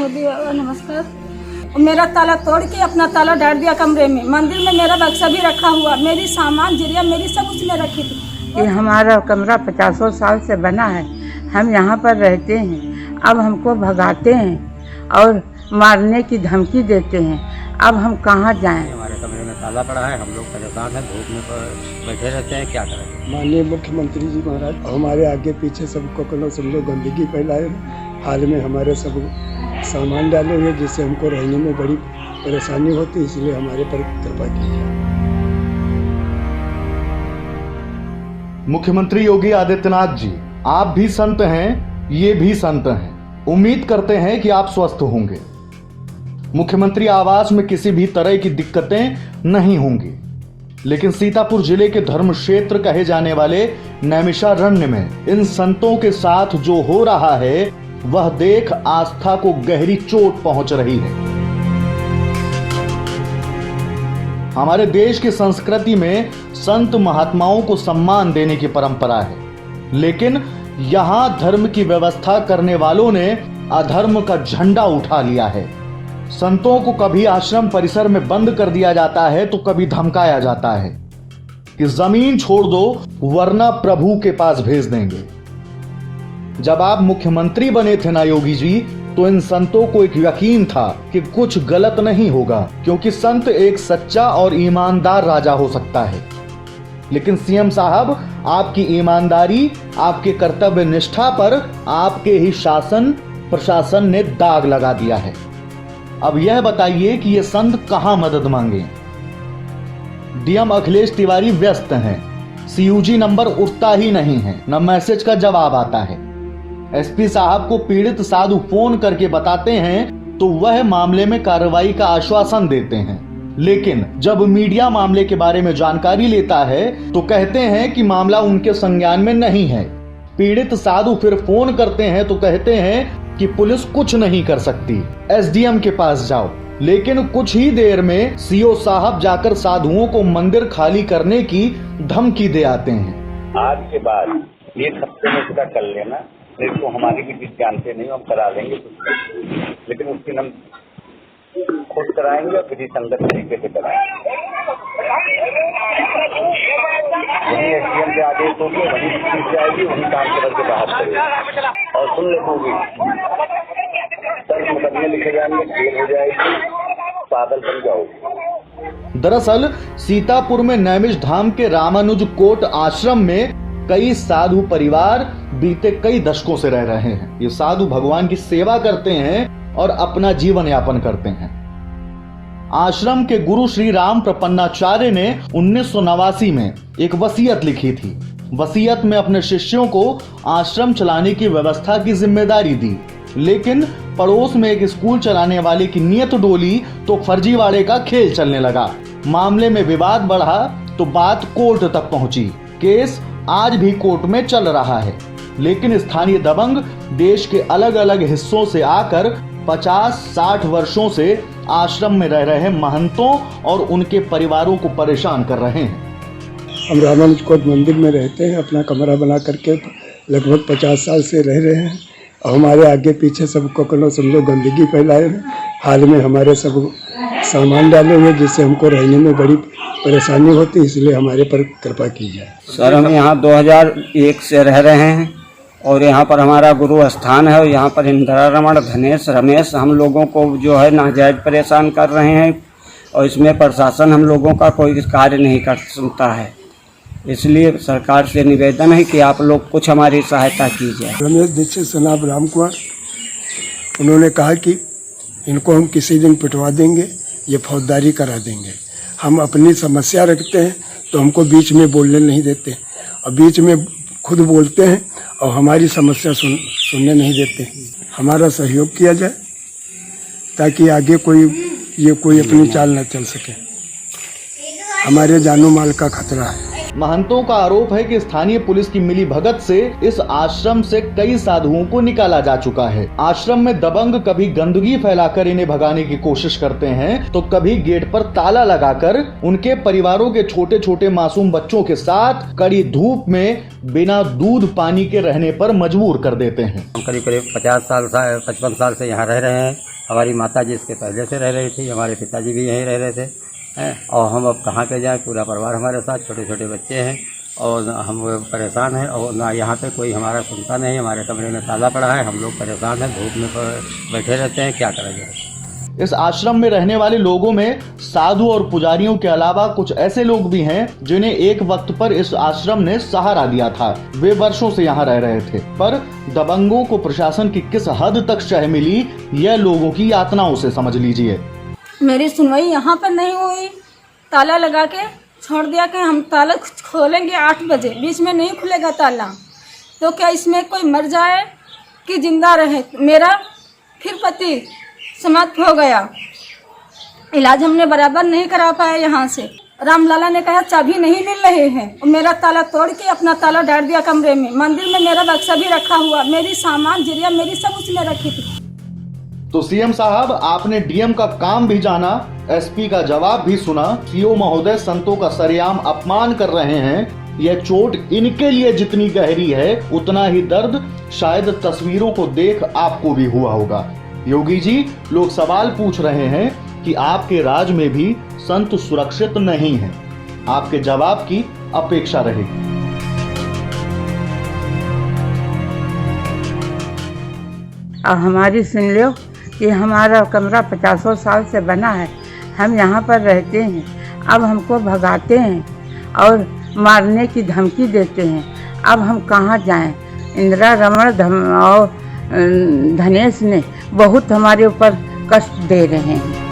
मोदी बाबा नमस्कार। मेरा ताला तोड़ के अपना ताला डाल दिया कमरे में। मंदिर में मेरा बक्सा भी रखा हुआ, मेरी सामान जिरिया मेरी सब उसमें रखी थी। ये हमारा कमरा 50 साल से बना है, हम यहाँ पर रहते हैं। अब हमको भगाते हैं और मारने की धमकी देते हैं। अब हम कहाँ जाएं? हमारे कमरे में ताला पड़ा है, हम लोग परेशान हैं, धूप में बैठे रहते हैं, क्या करें। माननीय मुख्यमंत्री जी महाराज हमारे आगे पीछे सबको कलो समझो गंदगी फैलाए, हाल में हमारे सब सामान डाले हुए जिससे हमको रहने में बड़ी परेशानी होती, इसलिए हमारे पर कृपा कीजिए। मुख्यमंत्री योगी आदित्यनाथ जी, आप भी संत हैं, ये भी संत हैं। उम्मीद करते हैं कि आप स्वस्थ होंगे। मुख्यमंत्री आवास में किसी भी तरह की दिक्कतें नहीं होंगी, लेकिन सीतापुर जिले के धर्म क्षेत्र कहे जाने वाले नैमिषारण्य में इन संतों के साथ जो हो रहा है वह देख आस्था को गहरी चोट पहुंच रही है। हमारे देश की संस्कृति में संत महात्माओं को सम्मान देने की परंपरा है, लेकिन यहां धर्म की व्यवस्था करने वालों ने अधर्म का झंडा उठा लिया है। संतों को कभी आश्रम परिसर में बंद कर दिया जाता है तो कभी धमकाया जाता है कि जमीन छोड़ दो वरना प्रभु के पास भेज देंगे। जब आप मुख्यमंत्री बने थे ना योगी जी, तो इन संतों को एक यकीन था कि कुछ गलत नहीं होगा, क्योंकि संत एक सच्चा और ईमानदार राजा हो सकता है। लेकिन सीएम साहब, आपकी ईमानदारी, आपके कर्तव्य निष्ठा पर आपके ही शासन प्रशासन ने दाग लगा दिया है। अब यह बताइए कि ये संत कहां मदद मांगे। डीएम अखिलेश तिवारी व्यस्त हैं, सीयूजी नंबर उठता ही नहीं है, न मैसेज का जवाब आता है। एसपी साहब को पीड़ित साधु फोन करके बताते हैं तो वह मामले में कार्रवाई का आश्वासन देते हैं, लेकिन जब मीडिया मामले के बारे में जानकारी लेता है तो कहते हैं कि मामला उनके संज्ञान में नहीं है। पीड़ित साधु फिर फोन करते हैं तो कहते हैं कि पुलिस कुछ नहीं कर सकती, एसडीएम के पास जाओ। लेकिन कुछ ही देर में सीओ साहब जाकर साधुओं को मंदिर खाली करने की धमकी दे आते हैं। आज के बाद एक हफ्ते में इसका कर लेना, नहीं तो हमारी भी चीज जानते नहीं, हम करा देंगे कुछ, लेकिन उसकी हम खुद कराएंगे और विधि संगत तरीके से कराएंगे। वही एसडीएम के आदेश होंगे, वही चीज जाएगी, वही काम करके बाहर करेगी और सुन लेगी। मुकदमे लिखे जाएंगे, जेल हो जाएगी, पागल बन जाओगे। दरअसल सीतापुर में नैमिष धाम के रामानुज कोट आश्रम में कई साधु परिवार बीते कई दशकों से रह रहे हैं। ये साधु भगवान की सेवा करते हैं और अपना जीवन यापन करते हैं। आश्रम के गुरु श्री राम प्रपन्नाचार्य ने 1989 में एक वसीयत लिखी थी। वसीयत में अपने शिष्यों को आश्रम चलाने की व्यवस्था की जिम्मेदारी दी, लेकिन पड़ोस में एक स्कूल चलाने वाले की नीयत डोली तो फर्जीवाड़े का खेल चलने लगा। मामले में विवाद बढ़ा तो बात कोर्ट तक पहुंची। केस आज भी कोर्ट में चल रहा है, लेकिन स्थानीय दबंग देश के अलग अलग हिस्सों से आकर 50-60 वर्षों से आश्रम में रह रहे महंतों और उनके परिवारों को परेशान कर रहे हैं। हम रामानुज कोट मंदिर में रहते हैं, अपना कमरा बना करके लगभग 50 साल से रह रहे हैं। और हमारे आगे पीछे सबको कलो समझो गंदगी फैलाए, हाल में हमारे सब सामान डाले हुए जिससे हमको रहने में बड़ी परेशानी होती, इसलिए हमारे पर कृपा कीजिए। सर, हम यहाँ 2001 से रह रहे हैं और यहाँ पर हमारा गुरु स्थान है और यहाँ पर इंदिरा रमण, धनेश, रमेश हम लोगों को जो है नाजायज परेशान कर रहे हैं और इसमें प्रशासन हम लोगों का कोई कार्य नहीं कर सकता है। इसलिए सरकार से निवेदन है कि आप लोग कुछ हमारी सहायता कीजिए। रमेश दीक्षित सनाब राम कुमार, उन्होंने कहा कि इनको हम किसी दिन पिटवा देंगे, ये फौजदारी करा देंगे। हम अपनी समस्या रखते हैं तो हमको बीच में बोलने नहीं देते और बीच में खुद बोलते हैं और हमारी समस्या सुनने नहीं देते। हमारा सहयोग किया जाए ताकि आगे कोई अपनी चाल न चल सके। हमारे जानो माल का खतरा है। महंतों का आरोप है कि स्थानीय पुलिस की मिलीभगत से इस आश्रम से कई साधुओं को निकाला जा चुका है। आश्रम में दबंग कभी गंदगी फैलाकर इन्हें भगाने की कोशिश करते हैं तो कभी गेट पर ताला लगाकर उनके परिवारों के छोटे छोटे मासूम बच्चों के साथ कड़ी धूप में बिना दूध पानी के रहने पर मजबूर कर देते हैं। हम करीब 55 साल से यहाँ रह रहे हैं। हमारी माता जी इसके पहले से रह रही थी, हमारे पिताजी भी यहीं रह रहे थे और हम अब कहाँ पे जाएं। पूरा परिवार हमारे साथ, छोटे छोटे बच्चे हैं और हम परेशान हैं और ना यहाँ पे कोई हमारा सुनता नहीं। हमारे कमरे में ताला पड़ा है, हम लोग परेशान हैं, धूप में बैठे रहते हैं, क्या करा जाए। इस आश्रम में रहने वाले लोगों में साधु और पुजारियों के अलावा कुछ ऐसे लोग भी हैं जिन्हें एक वक्त पर इस आश्रम ने सहारा दिया था। वे वर्षों से यहाँ रह रहे थे, पर दबंगों को प्रशासन की किस हद तक शह मिली, यह लोगों की यातनाओं से समझ लीजिए। मेरी सुनवाई यहाँ पर नहीं हुई, ताला लगा के छोड़ दिया कि हम ताला खोलेंगे 8 बजे, बीच में नहीं खुलेगा ताला। तो क्या इसमें कोई मर जाए कि जिंदा रहे। मेरा फिर पति समाप्त हो गया, इलाज हमने बराबर नहीं करा पाया। यहाँ से रामलाला ने कहा चाबी नहीं मिल रहे हैं, मेरा ताला तोड़ के अपना ताला डाल दिया कमरे में। मंदिर में मेरा बक्सा भी रखा हुआ, मेरी सामान जिरिया मेरी सब उसमें रखी थी। तो सीएम साहब, आपने डीएम का काम भी जाना, एसपी का जवाब भी सुना। सीओ महोदय संतों का सरेआम अपमान कर रहे हैं। यह चोट इनके लिए जितनी गहरी है उतना ही दर्द शायद तस्वीरों को देख आपको भी हुआ होगा। योगी जी, लोग सवाल पूछ रहे हैं कि आपके राज में भी संत सुरक्षित नहीं हैं। आपके जवाब की अपेक्षा रहेगी। अब हमारी सुन लो कि हमारा कमरा 50 साल से बना है, हम यहाँ पर रहते हैं। अब हमको भगाते हैं और मारने की धमकी देते हैं। अब हम कहाँ जाएं। इंदिरा रमण और धनेश ने बहुत हमारे ऊपर कष्ट दे रहे हैं।